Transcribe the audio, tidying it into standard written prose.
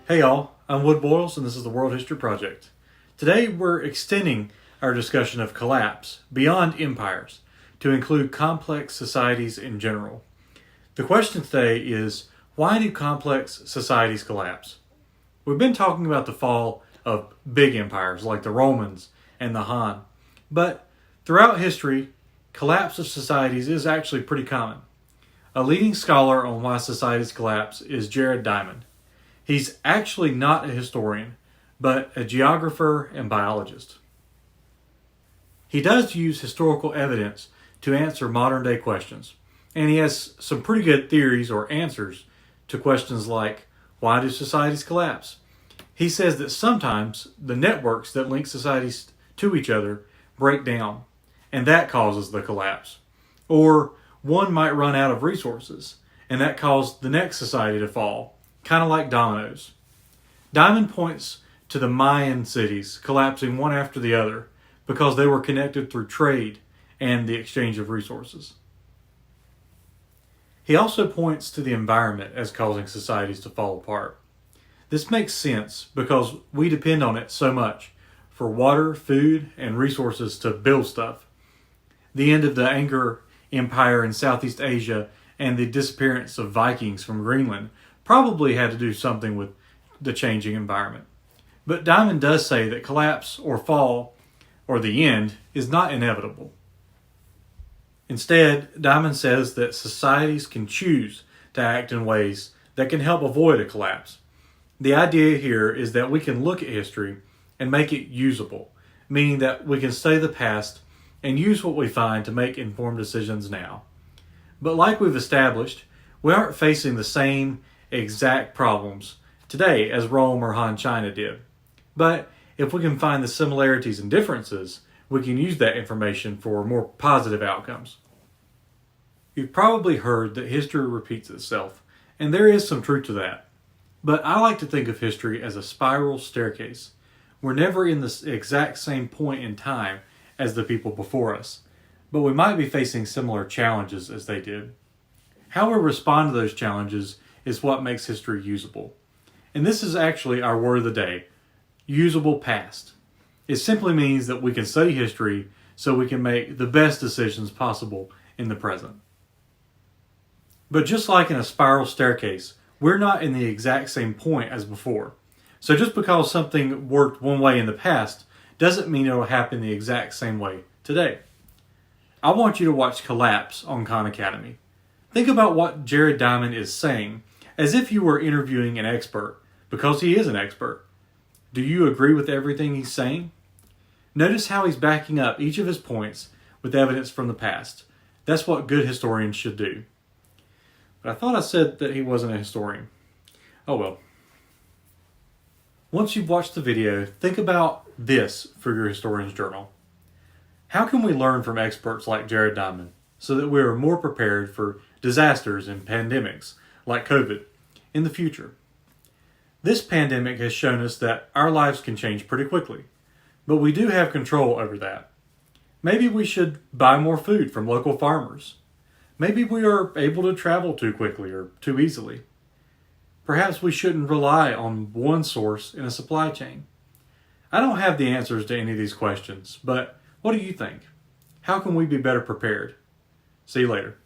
Hey y'all, I'm Wood Boyles and this is the World History Project. Today we're extending our discussion of collapse beyond empires to include complex societies in general. The question today is, why do complex societies collapse? We've been talking about the fall of big empires like the Romans and the Han, but throughout history, collapse of societies is actually pretty common. A leading scholar on why societies collapse is Jared Diamond. He's actually not a historian, but a geographer and biologist. He does use historical evidence to answer modern day questions, and he has some pretty good theories or answers to questions like, why do societies collapse? He says that sometimes the networks that link societies to each other break down, and that causes the collapse. Or one might run out of resources, and that caused the next society to fall, kind of like dominoes. Diamond points to the Mayan cities collapsing one after the other because they were connected through trade and the exchange of resources. He also points to the environment as causing societies to fall apart. This makes sense because we depend on it so much for water, food, and resources to build stuff. The end of the Angkor Empire in Southeast Asia and the disappearance of Vikings from Greenland probably had to do something with the changing environment. But Diamond does say that collapse or fall, or the end, is not inevitable. Instead, Diamond says that societies can choose to act in ways that can help avoid a collapse. The idea here is that we can look at history and make it usable, meaning that we can study the past and use what we find to make informed decisions now. But like we've established, we aren't facing the same exact problems today as Rome or Han China did. But if we can find the similarities and differences, we can use that information for more positive outcomes. You've probably heard that history repeats itself, and there is some truth to that. But I like to think of history as a spiral staircase. We're never in the exact same point in time as the people before us, but we might be facing similar challenges as they did. How we respond to those challenges is what makes history usable. And this is actually our word of the day, usable past. It simply means that we can study history so we can make the best decisions possible in the present. But just like in a spiral staircase, we're not in the exact same point as before. So just because something worked one way in the past doesn't mean it will happen the exact same way today. I want you to watch Collapse on Khan Academy. Think about what Jared Diamond is saying as if you were interviewing an expert, because he is an expert. Do you agree with everything he's saying? Notice how he's backing up each of his points with evidence from the past. That's what good historians should do. But I thought I said that he wasn't a historian. Oh well. Once you've watched the video, think about this for your historian's journal. How can we learn from experts like Jared Diamond so that we are more prepared for disasters and pandemics like COVID in the future? This pandemic has shown us that our lives can change pretty quickly, but we do have control over that. Maybe we should buy more food from local farmers. Maybe we are able to travel too quickly or too easily. Perhaps we shouldn't rely on one source in a supply chain. I don't have the answers to any of these questions, but what do you think? How can we be better prepared? See you later.